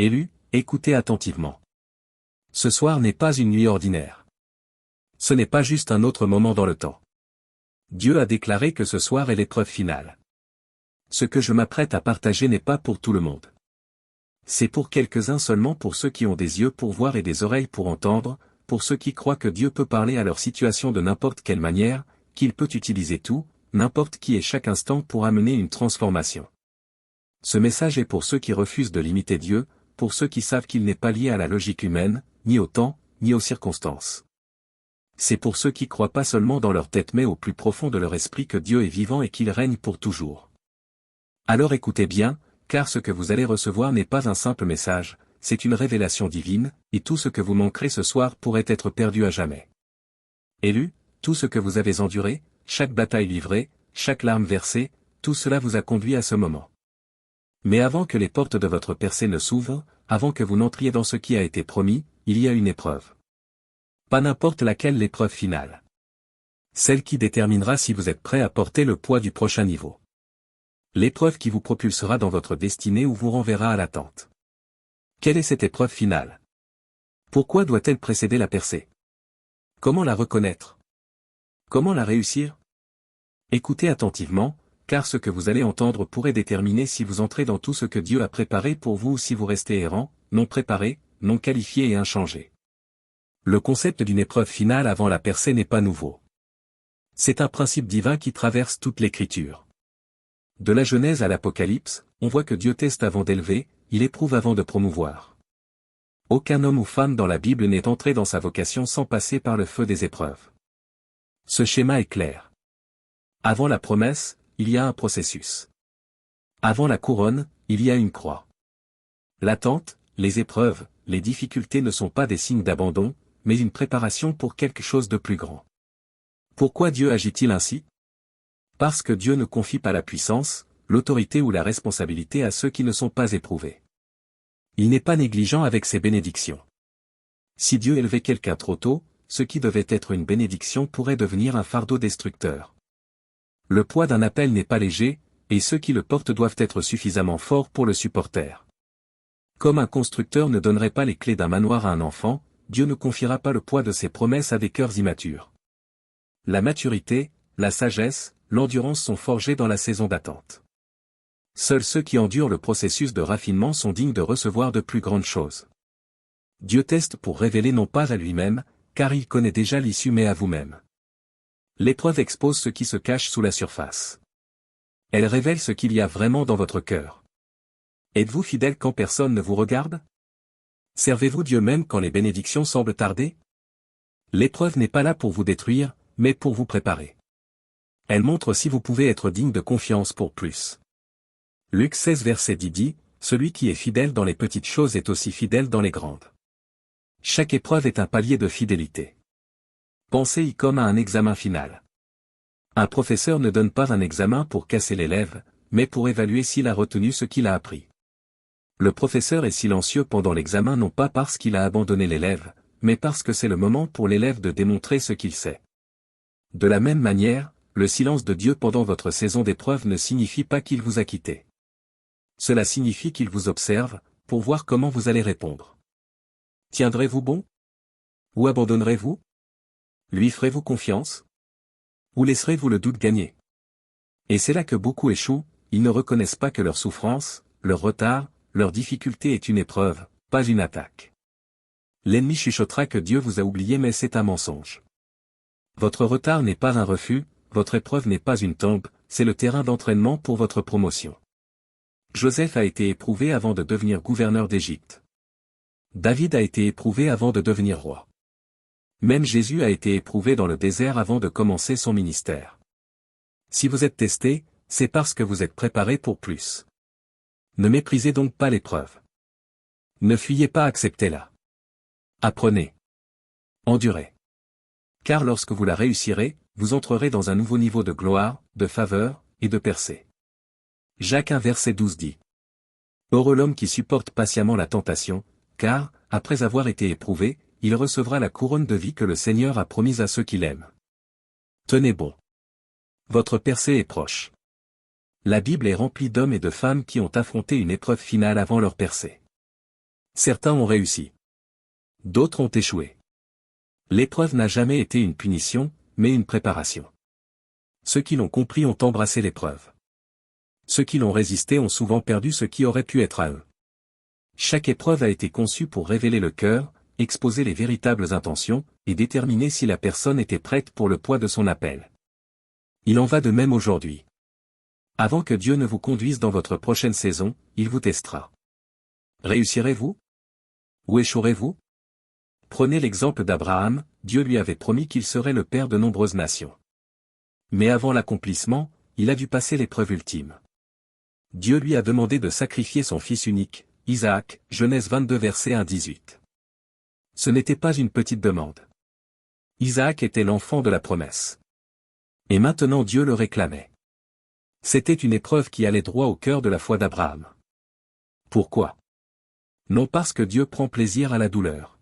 Élus, écoutez attentivement. Ce soir n'est pas une nuit ordinaire. Ce n'est pas juste un autre moment dans le temps. Dieu a déclaré que ce soir est l'épreuve finale. Ce que je m'apprête à partager n'est pas pour tout le monde. C'est pour quelques-uns seulement, pour ceux qui ont des yeux pour voir et des oreilles pour entendre, pour ceux qui croient que Dieu peut parler à leur situation de n'importe quelle manière, qu'il peut utiliser tout, n'importe qui et chaque instant pour amener une transformation. Ce message est pour ceux qui refusent de limiter Dieu, pour ceux qui savent qu'il n'est pas lié à la logique humaine, ni au temps, ni aux circonstances. C'est pour ceux qui croient pas seulement dans leur tête mais au plus profond de leur esprit que Dieu est vivant et qu'il règne pour toujours. Alors écoutez bien, car ce que vous allez recevoir n'est pas un simple message, c'est une révélation divine, et tout ce que vous manquerez ce soir pourrait être perdu à jamais. Élus, tout ce que vous avez enduré, chaque bataille livrée, chaque larme versée, tout cela vous a conduit à ce moment. Mais avant que les portes de votre percée ne s'ouvrent, avant que vous n'entriez dans ce qui a été promis, il y a une épreuve. Pas n'importe laquelle, l'épreuve finale. Celle qui déterminera si vous êtes prêt à porter le poids du prochain niveau. L'épreuve qui vous propulsera dans votre destinée ou vous renverra à l'attente. Quelle est cette épreuve finale? Pourquoi doit-elle précéder la percée? Comment la reconnaître? Comment la réussir? Écoutez attentivement, car ce que vous allez entendre pourrait déterminer si vous entrez dans tout ce que Dieu a préparé pour vous ou si vous restez errant, non préparé, non qualifié et inchangé. Le concept d'une épreuve finale avant la percée n'est pas nouveau. C'est un principe divin qui traverse toute l'Écriture. De la Genèse à l'Apocalypse, on voit que Dieu teste avant d'élever, il éprouve avant de promouvoir. Aucun homme ou femme dans la Bible n'est entré dans sa vocation sans passer par le feu des épreuves. Ce schéma est clair. Avant la promesse, il y a un processus. Avant la couronne, il y a une croix. L'attente, les épreuves, les difficultés ne sont pas des signes d'abandon, mais une préparation pour quelque chose de plus grand. Pourquoi Dieu agit-il ainsi? Parce que Dieu ne confie pas la puissance, l'autorité ou la responsabilité à ceux qui ne sont pas éprouvés. Il n'est pas négligent avec ses bénédictions. Si Dieu élevait quelqu'un trop tôt, ce qui devait être une bénédiction pourrait devenir un fardeau destructeur. Le poids d'un appel n'est pas léger, et ceux qui le portent doivent être suffisamment forts pour le supporter. Comme un constructeur ne donnerait pas les clés d'un manoir à un enfant, Dieu ne confiera pas le poids de ses promesses à des cœurs immatures. La maturité, la sagesse, l'endurance sont forgées dans la saison d'attente. Seuls ceux qui endurent le processus de raffinement sont dignes de recevoir de plus grandes choses. Dieu teste pour révéler non pas à lui-même, car il connaît déjà l'issue mais à vous-même. L'épreuve expose ce qui se cache sous la surface. Elle révèle ce qu'il y a vraiment dans votre cœur. Êtes-vous fidèle quand personne ne vous regarde? Servez-vous Dieu même quand les bénédictions semblent tarder? L'épreuve n'est pas là pour vous détruire, mais pour vous préparer. Elle montre si vous pouvez être digne de confiance pour plus. Luc 16 verset 10 dit, « Celui qui est fidèle dans les petites choses est aussi fidèle dans les grandes. » Chaque épreuve est un palier de fidélité. Pensez-y comme à un examen final. Un professeur ne donne pas un examen pour casser l'élève, mais pour évaluer s'il a retenu ce qu'il a appris. Le professeur est silencieux pendant l'examen non pas parce qu'il a abandonné l'élève, mais parce que c'est le moment pour l'élève de démontrer ce qu'il sait. De la même manière, le silence de Dieu pendant votre saison d'épreuve ne signifie pas qu'il vous a quitté. Cela signifie qu'il vous observe, pour voir comment vous allez répondre. Tiendrez-vous bon? Ou abandonnerez-vous? Lui ferez-vous confiance? Ou laisserez-vous le doute gagner? Et c'est là que beaucoup échouent, ils ne reconnaissent pas que leur souffrance, leur retard, leur difficulté est une épreuve, pas une attaque. L'ennemi chuchotera que Dieu vous a oublié mais c'est un mensonge. Votre retard n'est pas un refus, votre épreuve n'est pas une tombe, c'est le terrain d'entraînement pour votre promotion. Joseph a été éprouvé avant de devenir gouverneur d'Égypte. David a été éprouvé avant de devenir roi. Même Jésus a été éprouvé dans le désert avant de commencer son ministère. Si vous êtes testé, c'est parce que vous êtes préparé pour plus. Ne méprisez donc pas l'épreuve. Ne fuyez pas, acceptez-la. Apprenez. Endurez. Car lorsque vous la réussirez, vous entrerez dans un nouveau niveau de gloire, de faveur, et de percée. Jacques 1 verset 12 dit. Heureux l'homme qui supporte patiemment la tentation, car, après avoir été éprouvé, il recevra la couronne de vie que le Seigneur a promise à ceux qui l'aiment. Tenez bon. Votre percée est proche. La Bible est remplie d'hommes et de femmes qui ont affronté une épreuve finale avant leur percée. Certains ont réussi. D'autres ont échoué. L'épreuve n'a jamais été une punition, mais une préparation. Ceux qui l'ont compris ont embrassé l'épreuve. Ceux qui l'ont résisté ont souvent perdu ce qui aurait pu être à eux. Chaque épreuve a été conçue pour révéler le cœur, exposer les véritables intentions, et déterminer si la personne était prête pour le poids de son appel. Il en va de même aujourd'hui. Avant que Dieu ne vous conduise dans votre prochaine saison, il vous testera. Réussirez-vous? Ou échouerez-vous? Prenez l'exemple d'Abraham, Dieu lui avait promis qu'il serait le père de nombreuses nations. Mais avant l'accomplissement, il a dû passer l'épreuve ultime. Dieu lui a demandé de sacrifier son fils unique, Isaac, Genèse 22 verset 1-18. Ce n'était pas une petite demande. Isaac était l'enfant de la promesse. Et maintenant Dieu le réclamait. C'était une épreuve qui allait droit au cœur de la foi d'Abraham. Pourquoi? Non parce que Dieu prend plaisir à la douleur.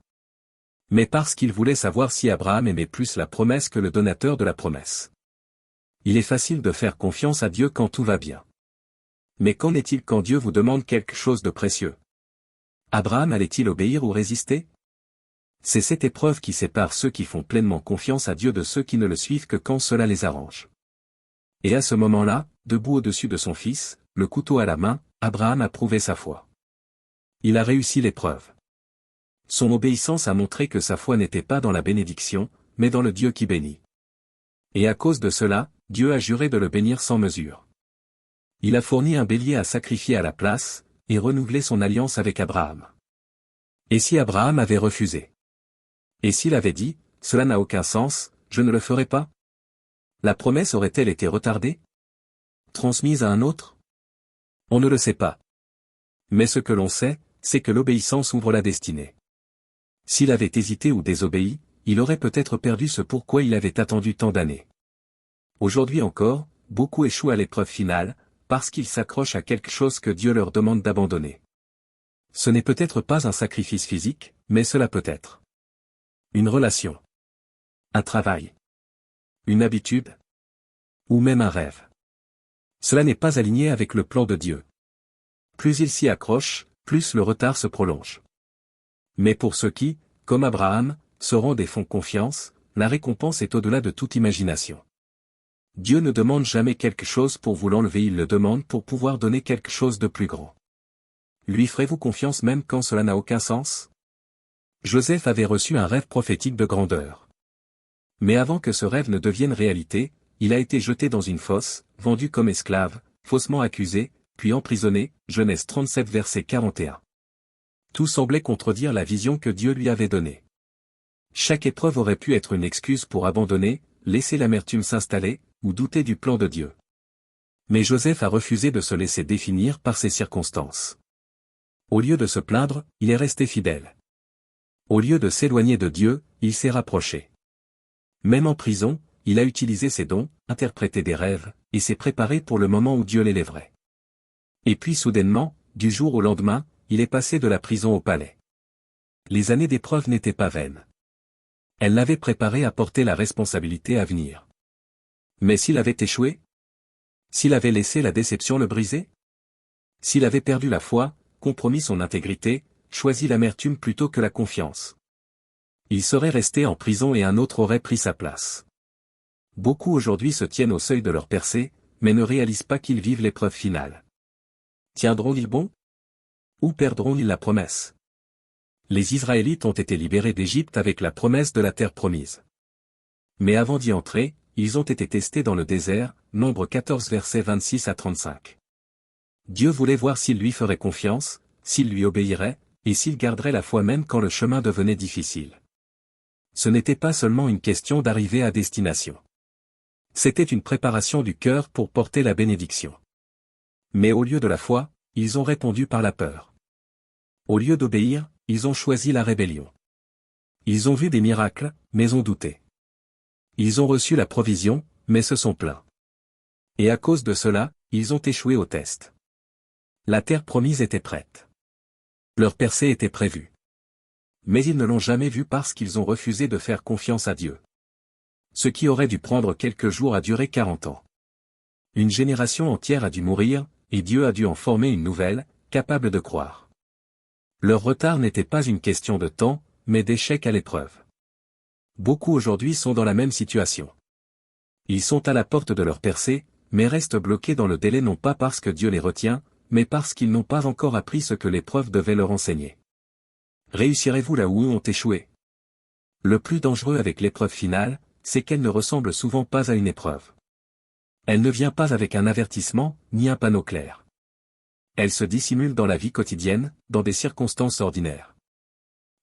Mais parce qu'il voulait savoir si Abraham aimait plus la promesse que le donateur de la promesse. Il est facile de faire confiance à Dieu quand tout va bien. Mais qu'en est-il quand Dieu vous demande quelque chose de précieux? Abraham allait-il obéir ou résister? C'est cette épreuve qui sépare ceux qui font pleinement confiance à Dieu de ceux qui ne le suivent que quand cela les arrange. Et à ce moment-là, debout au-dessus de son fils, le couteau à la main, Abraham a prouvé sa foi. Il a réussi l'épreuve. Son obéissance a montré que sa foi n'était pas dans la bénédiction, mais dans le Dieu qui bénit. Et à cause de cela, Dieu a juré de le bénir sans mesure. Il a fourni un bélier à sacrifier à la place, et renouvelé son alliance avec Abraham. Et si Abraham avait refusé? Et s'il avait dit, cela n'a aucun sens, je ne le ferai pas? La promesse aurait-elle été retardée? Transmise à un autre? On ne le sait pas. Mais ce que l'on sait, c'est que l'obéissance ouvre la destinée. S'il avait hésité ou désobéi, il aurait peut-être perdu ce pourquoi il avait attendu tant d'années. Aujourd'hui encore, beaucoup échouent à l'épreuve finale, parce qu'ils s'accrochent à quelque chose que Dieu leur demande d'abandonner. Ce n'est peut-être pas un sacrifice physique, mais cela peut être une relation, un travail, une habitude, ou même un rêve. Cela n'est pas aligné avec le plan de Dieu. Plus ils s'y accrochent, plus le retard se prolonge. Mais pour ceux qui, comme Abraham, se rendent et font confiance, la récompense est au-delà de toute imagination. Dieu ne demande jamais quelque chose pour vous l'enlever, il le demande pour pouvoir donner quelque chose de plus grand. Lui ferez-vous confiance même quand cela n'a aucun sens? Joseph avait reçu un rêve prophétique de grandeur. Mais avant que ce rêve ne devienne réalité, il a été jeté dans une fosse, vendu comme esclave, faussement accusé, puis emprisonné, Genèse 37 verset 41. Tout semblait contredire la vision que Dieu lui avait donnée. Chaque épreuve aurait pu être une excuse pour abandonner, laisser l'amertume s'installer, ou douter du plan de Dieu. Mais Joseph a refusé de se laisser définir par ces circonstances. Au lieu de se plaindre, il est resté fidèle. Au lieu de s'éloigner de Dieu, il s'est rapproché. Même en prison, il a utilisé ses dons, interprété des rêves, et s'est préparé pour le moment où Dieu l'élèverait. Et puis soudainement, du jour au lendemain, il est passé de la prison au palais. Les années d'épreuve n'étaient pas vaines. Elles l'avaient préparé à porter la responsabilité à venir. Mais s'il avait échoué? S'il avait laissé la déception le briser? S'il avait perdu la foi, compromis son intégrité, choisi l'amertume plutôt que la confiance? Il serait resté en prison et un autre aurait pris sa place. Beaucoup aujourd'hui se tiennent au seuil de leur percée, mais ne réalisent pas qu'ils vivent l'épreuve finale. Tiendront-ils bon? Ou perdront-ils la promesse? Les Israélites ont été libérés d'Égypte avec la promesse de la terre promise. Mais avant d'y entrer, ils ont été testés dans le désert, Nombre 14 versets 26 à 35. Dieu voulait voir s'ils lui feraient confiance, s'ils lui obéiraient, et s'ils garderaient la foi même quand le chemin devenait difficile. Ce n'était pas seulement une question d'arriver à destination. C'était une préparation du cœur pour porter la bénédiction. Mais au lieu de la foi, ils ont répondu par la peur. Au lieu d'obéir, ils ont choisi la rébellion. Ils ont vu des miracles, mais ont douté. Ils ont reçu la provision, mais se sont plaints. Et à cause de cela, ils ont échoué au test. La terre promise était prête. Leur percée était prévue. Mais ils ne l'ont jamais vue parce qu'ils ont refusé de faire confiance à Dieu. Ce qui aurait dû prendre quelques jours a duré 40 ans. Une génération entière a dû mourir, et Dieu a dû en former une nouvelle, capable de croire. Leur retard n'était pas une question de temps, mais d'échec à l'épreuve. Beaucoup aujourd'hui sont dans la même situation. Ils sont à la porte de leur percée, mais restent bloqués dans le délai non pas parce que Dieu les retient, mais parce qu'ils n'ont pas encore appris ce que l'épreuve devait leur enseigner. Réussirez-vous là où ont échoué? Le plus dangereux avec l'épreuve finale, c'est qu'elle ne ressemble souvent pas à une épreuve. Elle ne vient pas avec un avertissement, ni un panneau clair. Elle se dissimule dans la vie quotidienne, dans des circonstances ordinaires.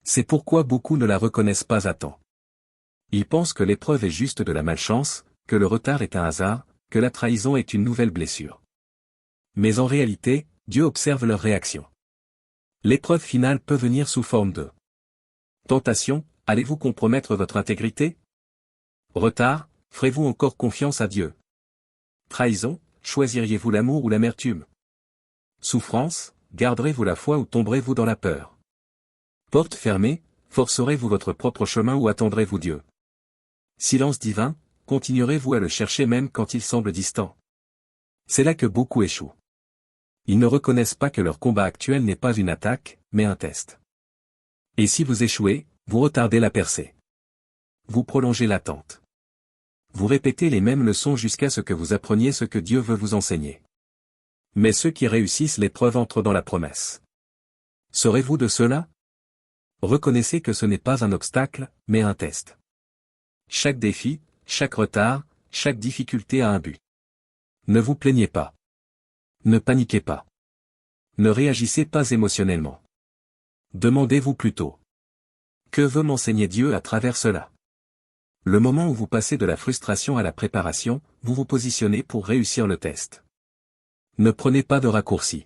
C'est pourquoi beaucoup ne la reconnaissent pas à temps. Ils pensent que l'épreuve est juste de la malchance, que le retard est un hasard, que la trahison est une nouvelle blessure. Mais en réalité, Dieu observe leur réaction. L'épreuve finale peut venir sous forme de tentation. Allez-vous compromettre votre intégrité? Retard, ferez-vous encore confiance à Dieu? Trahison, choisiriez-vous l'amour ou l'amertume? Souffrance, garderez-vous la foi ou tomberez-vous dans la peur? Porte fermée, forcerez-vous votre propre chemin ou attendrez-vous Dieu? Silence divin, continuerez-vous à le chercher même quand il semble distant? C'est là que beaucoup échouent. Ils ne reconnaissent pas que leur combat actuel n'est pas une attaque, mais un test. Et si vous échouez, vous retardez la percée. Vous prolongez l'attente. Vous répétez les mêmes leçons jusqu'à ce que vous appreniez ce que Dieu veut vous enseigner. Mais ceux qui réussissent l'épreuve entrent dans la promesse. Serez-vous de ceux-là? Reconnaissez que ce n'est pas un obstacle, mais un test. Chaque défi, chaque retard, chaque difficulté a un but. Ne vous plaignez pas. Ne paniquez pas. Ne réagissez pas émotionnellement. Demandez-vous plutôt. Que veut m'enseigner Dieu à travers cela? Le moment où vous passez de la frustration à la préparation, vous vous positionnez pour réussir le test. Ne prenez pas de raccourci.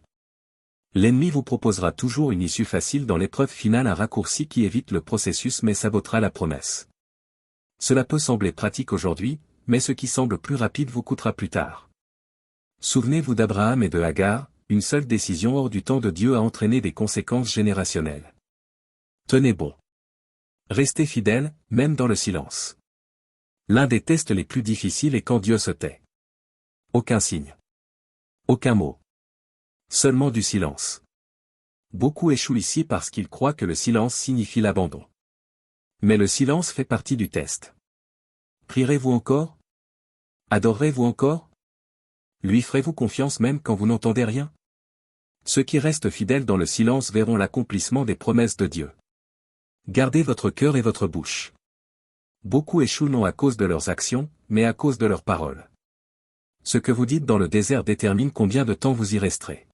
L'ennemi vous proposera toujours une issue facile dans l'épreuve finale, un raccourci qui évite le processus mais sabotera la promesse. Cela peut sembler pratique aujourd'hui, mais ce qui semble plus rapide vous coûtera plus tard. Souvenez-vous d'Abraham et de Hagar, une seule décision hors du temps de Dieu a entraîné des conséquences générationnelles. Tenez bon. Restez fidèle, même dans le silence. L'un des tests les plus difficiles est quand Dieu se tait. Aucun signe. Aucun mot. Seulement du silence. Beaucoup échouent ici parce qu'ils croient que le silence signifie l'abandon. Mais le silence fait partie du test. Prierez-vous encore? Adorerez-vous encore? Lui ferez-vous confiance même quand vous n'entendez rien? Ceux qui restent fidèles dans le silence verront l'accomplissement des promesses de Dieu. Gardez votre cœur et votre bouche. Beaucoup échouent non à cause de leurs actions, mais à cause de leurs paroles. Ce que vous dites dans le désert détermine combien de temps vous y resterez.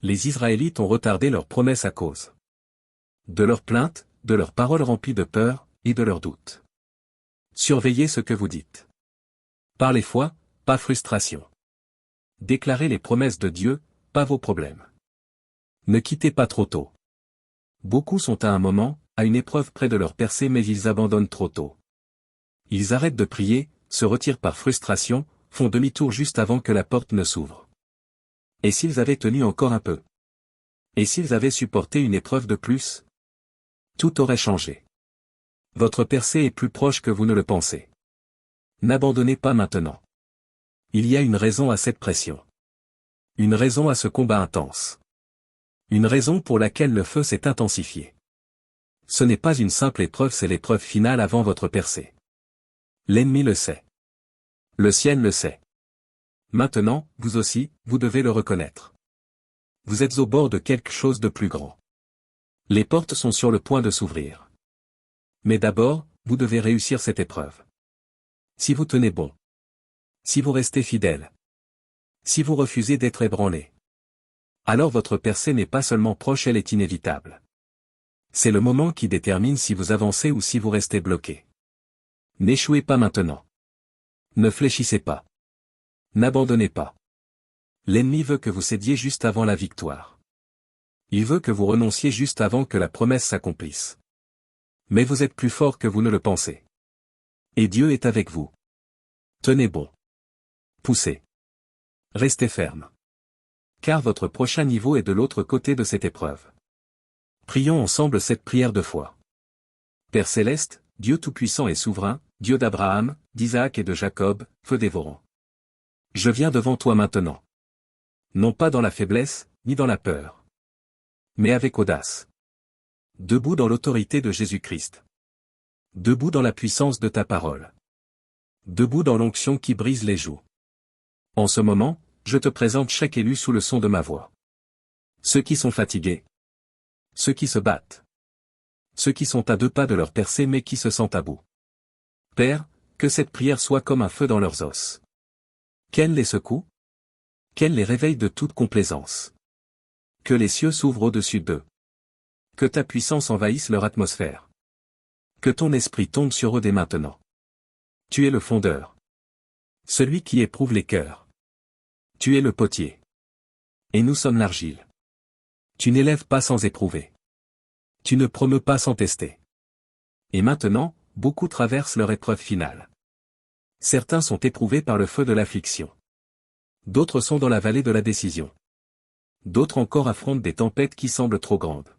Les Israélites ont retardé leurs promesses à cause de leurs plaintes, de leurs paroles remplies de peur, et de leurs doutes. Surveillez ce que vous dites. Parlez foi, pas frustration. Déclarez les promesses de Dieu, pas vos problèmes. Ne quittez pas trop tôt. Beaucoup sont à un moment, à une épreuve près de leur percée mais ils abandonnent trop tôt. Ils arrêtent de prier, se retirent par frustration, font demi-tour juste avant que la porte ne s'ouvre. Et s'ils avaient tenu encore un peu? Et s'ils avaient supporté une épreuve de plus? Tout aurait changé. Votre percée est plus proche que vous ne le pensez. N'abandonnez pas maintenant. Il y a une raison à cette pression. Une raison à ce combat intense. Une raison pour laquelle le feu s'est intensifié. Ce n'est pas une simple épreuve, c'est l'épreuve finale avant votre percée. L'ennemi le sait. Le ciel le sait. Maintenant, vous aussi, vous devez le reconnaître. Vous êtes au bord de quelque chose de plus grand. Les portes sont sur le point de s'ouvrir. Mais d'abord, vous devez réussir cette épreuve. Si vous tenez bon. Si vous restez fidèle. Si vous refusez d'être ébranlé. Alors votre percée n'est pas seulement proche, elle est inévitable. C'est le moment qui détermine si vous avancez ou si vous restez bloqué. N'échouez pas maintenant. Ne fléchissez pas. N'abandonnez pas. L'ennemi veut que vous cédiez juste avant la victoire. Il veut que vous renonciez juste avant que la promesse s'accomplisse. Mais vous êtes plus fort que vous ne le pensez. Et Dieu est avec vous. Tenez bon. Poussez. Restez ferme. Car votre prochain niveau est de l'autre côté de cette épreuve. Prions ensemble cette prière de foi. Père céleste, Dieu tout-puissant et souverain, Dieu d'Abraham, d'Isaac et de Jacob, feu dévorant. Je viens devant toi maintenant. Non pas dans la faiblesse, ni dans la peur. Mais avec audace. Debout dans l'autorité de Jésus-Christ. Debout dans la puissance de ta parole. Debout dans l'onction qui brise les jougs. En ce moment, je te présente chaque élu sous le son de ma voix. Ceux qui sont fatigués. Ceux qui se battent. Ceux qui sont à 2 pas de leur percée mais qui se sentent à bout. Père, que cette prière soit comme un feu dans leurs os. Qu'elle les secoue. Qu'elle les réveille de toute complaisance. Que les cieux s'ouvrent au-dessus d'eux. Que ta puissance envahisse leur atmosphère. Que ton esprit tombe sur eux dès maintenant. Tu es le fondeur. Celui qui éprouve les cœurs. Tu es le potier. Et nous sommes l'argile. Tu n'élèves pas sans éprouver. Tu ne promeus pas sans tester. Et maintenant, beaucoup traversent leur épreuve finale. Certains sont éprouvés par le feu de l'affliction. D'autres sont dans la vallée de la décision. D'autres encore affrontent des tempêtes qui semblent trop grandes.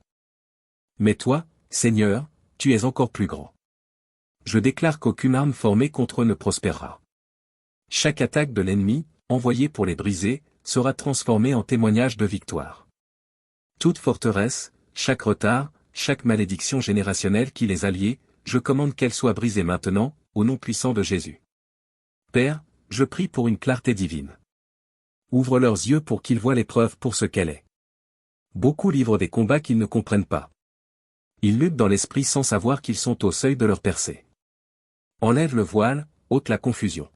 Mais toi, Seigneur, tu es encore plus grand. Je déclare qu'aucune arme formée contre eux ne prospérera. Chaque attaque de l'ennemi, envoyée pour les briser, sera transformée en témoignage de victoire. Toute forteresse, chaque retard, chaque malédiction générationnelle qui les alliait, je commande qu'elle soit brisée maintenant, au nom puissant de Jésus. Père, je prie pour une clarté divine. Ouvre leurs yeux pour qu'ils voient l'épreuve pour ce qu'elle est. Beaucoup livrent des combats qu'ils ne comprennent pas. Ils luttent dans l'esprit sans savoir qu'ils sont au seuil de leur percée. Enlève le voile, ôte la confusion.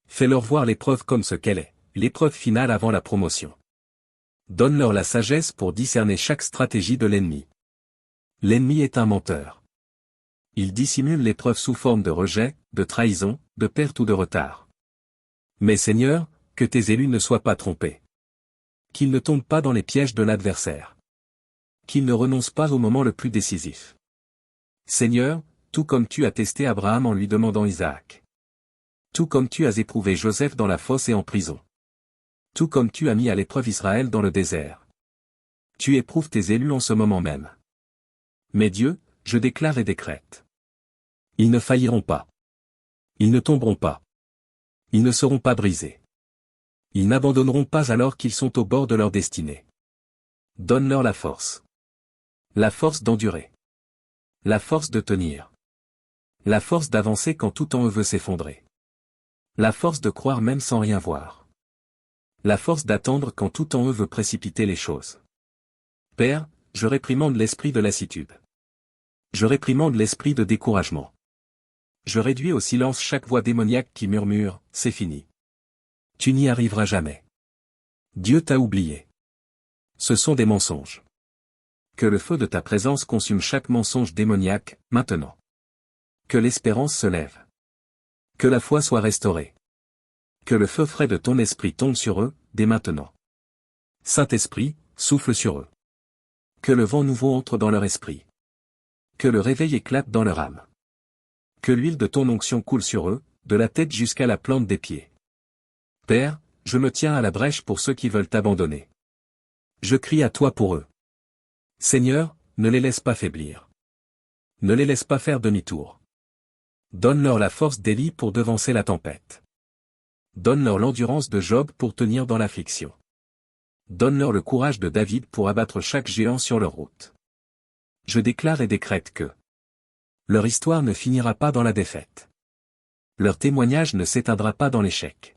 Fais-leur voir l'épreuve comme ce qu'elle est, l'épreuve finale avant la promotion. Donne-leur la sagesse pour discerner chaque stratégie de l'ennemi. L'ennemi est un menteur. Il dissimule l'épreuve sous forme de rejet, de trahison, de perte ou de retard. Mais Seigneur, que tes élus ne soient pas trompés. Qu'ils ne tombent pas dans les pièges de l'adversaire. Qu'ils ne renoncent pas au moment le plus décisif. Seigneur, tout comme tu as testé Abraham en lui demandant Isaac. Tout comme tu as éprouvé Joseph dans la fosse et en prison. Tout comme tu as mis à l'épreuve Israël dans le désert. Tu éprouves tes élus en ce moment même. Mais Dieu, je déclare et décrète. Ils ne failliront pas. Ils ne tomberont pas. Ils ne seront pas brisés. Ils n'abandonneront pas alors qu'ils sont au bord de leur destinée. Donne-leur la force. La force d'endurer. La force de tenir. La force d'avancer quand tout en eux veut s'effondrer. La force de croire même sans rien voir. La force d'attendre quand tout en eux veut précipiter les choses. Père, je réprimande l'esprit de lassitude. Je réprimande l'esprit de découragement. Je réduis au silence chaque voix démoniaque qui murmure, c'est fini. Tu n'y arriveras jamais. Dieu t'a oublié. Ce sont des mensonges. Que le feu de ta présence consume chaque mensonge démoniaque, maintenant. Que l'espérance se lève. Que la foi soit restaurée. Que le feu frais de ton esprit tombe sur eux, dès maintenant. Saint-Esprit, souffle sur eux. Que le vent nouveau entre dans leur esprit. Que le réveil éclate dans leur âme. Que l'huile de ton onction coule sur eux, de la tête jusqu'à la plante des pieds. Père, je me tiens à la brèche pour ceux qui veulent t'abandonner. Je crie à toi pour eux. Seigneur, ne les laisse pas faiblir. Ne les laisse pas faire demi-tour. Donne-leur la force d'Élie pour devancer la tempête. Donne-leur l'endurance de Job pour tenir dans l'affliction. Donne-leur le courage de David pour abattre chaque géant sur leur route. Je déclare et décrète que leur histoire ne finira pas dans la défaite. Leur témoignage ne s'éteindra pas dans l'échec.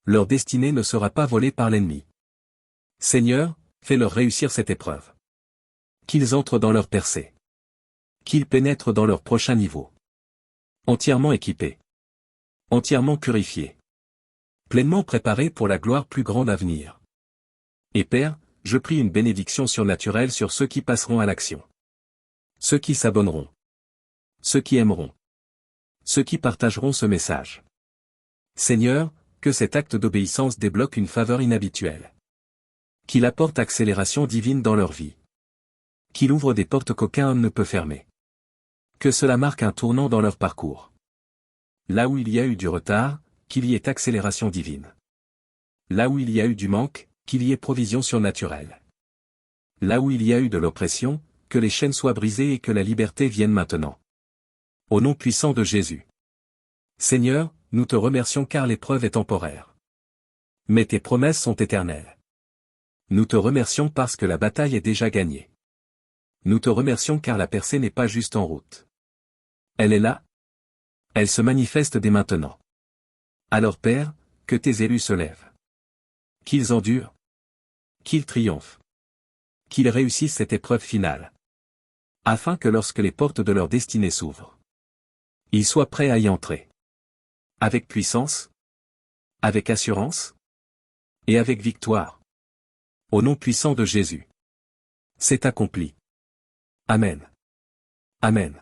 Leur destinée ne sera pas volée par l'ennemi. Seigneur, fais-leur réussir cette épreuve. Qu'ils entrent dans leur percée. Qu'ils pénètrent dans leur prochain niveau. Entièrement équipés. Entièrement purifiés. Pleinement préparés pour la gloire plus grande à venir. Et Père, je prie une bénédiction surnaturelle sur ceux qui passeront à l'action. Ceux qui s'abonneront. Ceux qui aimeront. Ceux qui partageront ce message. Seigneur, que cet acte d'obéissance débloque une faveur inhabituelle. Qu'il apporte accélération divine dans leur vie. Qu'il ouvre des portes qu'aucun homme ne peut fermer. Que cela marque un tournant dans leur parcours. Là où il y a eu du retard, qu'il y ait accélération divine. Là où il y a eu du manque, qu'il y ait provision surnaturelle. Là où il y a eu de l'oppression, que les chaînes soient brisées et que la liberté vienne maintenant. Au nom puissant de Jésus. Seigneur, nous te remercions car l'épreuve est temporaire. Mais tes promesses sont éternelles. Nous te remercions parce que la bataille est déjà gagnée. Nous te remercions car la percée n'est pas juste en route. Elle est là. Elle se manifeste dès maintenant. Alors Père, que tes élus se lèvent. Qu'ils endurent. Qu'ils triomphent. Qu'ils réussissent cette épreuve finale. Afin que lorsque les portes de leur destinée s'ouvrent, ils soient prêts à y entrer. Avec puissance. Avec assurance. Et avec victoire. Au nom puissant de Jésus. C'est accompli. Amen. Amen.